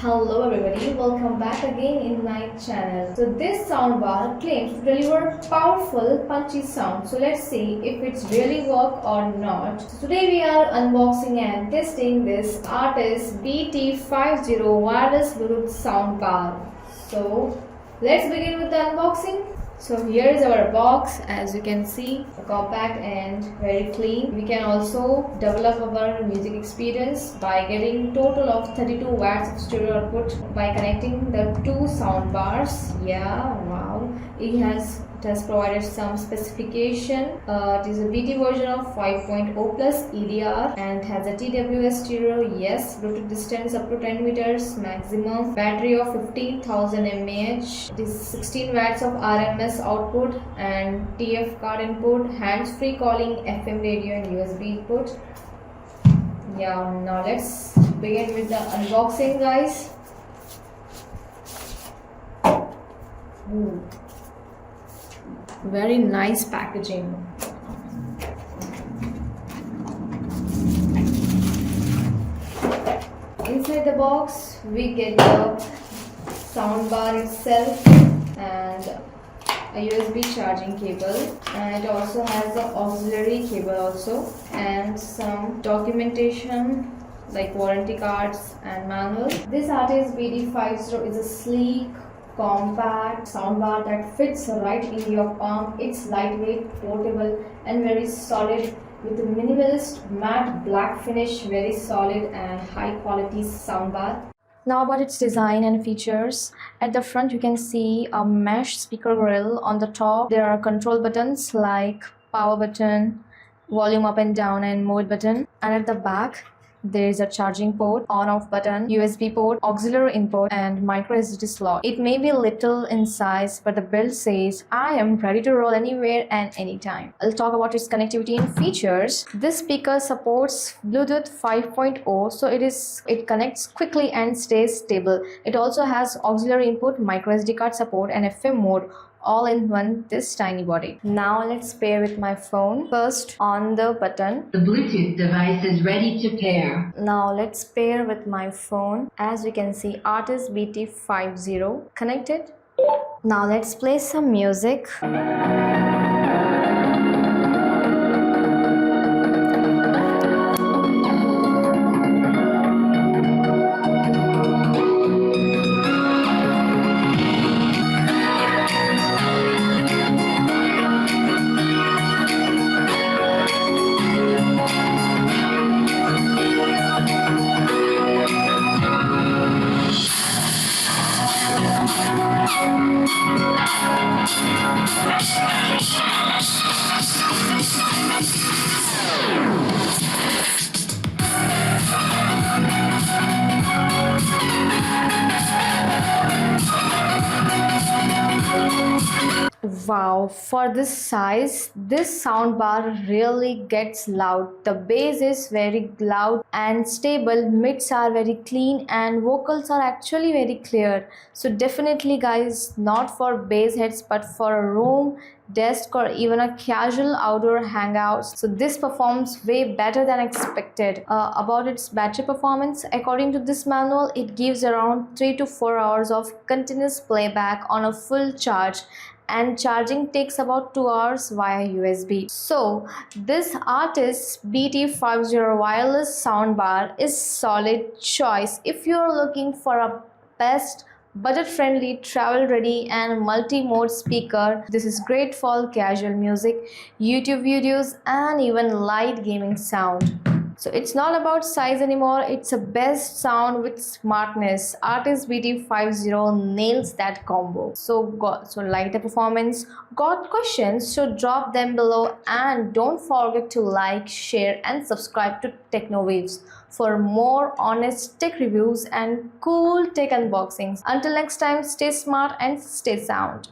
Hello everybody, welcome back again in my channel. So this soundbar claims to deliver powerful punchy sound. So let's see if it's really work or not. So today we are unboxing and testing this Artis BT50 wireless Bluetooth soundbar. So let's begin with the unboxing. So here is our box. As you can see, compact and very clean. We can also develop our music experience by getting total of 32 watts of stereo output by connecting the two sound bars. Yeah, wow. It has provided some specification. It is a BT version of 5.0 plus EDR and has a TWS stereo. Yes, Bluetooth distance up to 10 meters maximum. Battery of 15,000 mAh. It is 16 watts of RMS output and TF card input. Hands-free calling, FM radio and USB input. Yeah, now let's begin with the unboxing, guys. Ooh. Very nice packaging. Inside the box we get the soundbar itself and a USB charging cable, and it also has the auxiliary cable also, and some documentation like warranty cards and manual. This Artis BT50 is a sleek, compact soundbar that fits right in your palm. It's lightweight, portable and very solid with a minimalist matte black finish. Very solid and high quality soundbar. Now about its design and features. At the front you can see a mesh speaker grill. On the top there are control buttons like power button, volume up and down and mode button, and at the back there is a charging port, on-off button, USB port, auxiliary input and micro SD slot. It may be little in size, but the build says I am ready to roll anywhere and anytime. I'll talk about its connectivity and features. This speaker supports Bluetooth 5.0, so it connects quickly and stays stable. It also has auxiliary input, micro SD card support and FM mode, all in one this tiny body. Now let's pair with my phone. First, on the button, the Bluetooth device is ready to pair. Now let's pair with my phone. As you can see, Artis BT50 connected. Now let's play some music. Wow, for this size, this soundbar really gets loud. The bass is very loud and stable, mids are very clean and vocals are actually very clear. So definitely guys, not for bass heads but for a room, desk or even a casual outdoor hangout. So this performs way better than expected. About its battery performance, according to this manual, it gives around 3 to 4 hours of continuous playback on a full charge, and charging takes about 2 hours via USB. So this Artis BT50 wireless soundbar is solid choice if you're looking for a best budget-friendly, travel-ready and multi-mode speaker. This is great for casual music, YouTube videos and even light gaming sound. So it's not about size anymore, it's a best sound with smartness. Artis BT50 nails that combo. So like the performance, got questions? So drop them below and don't forget to like, share and subscribe to Technowaves for more honest tech reviews and cool tech unboxings. Until next time, stay smart and stay sound.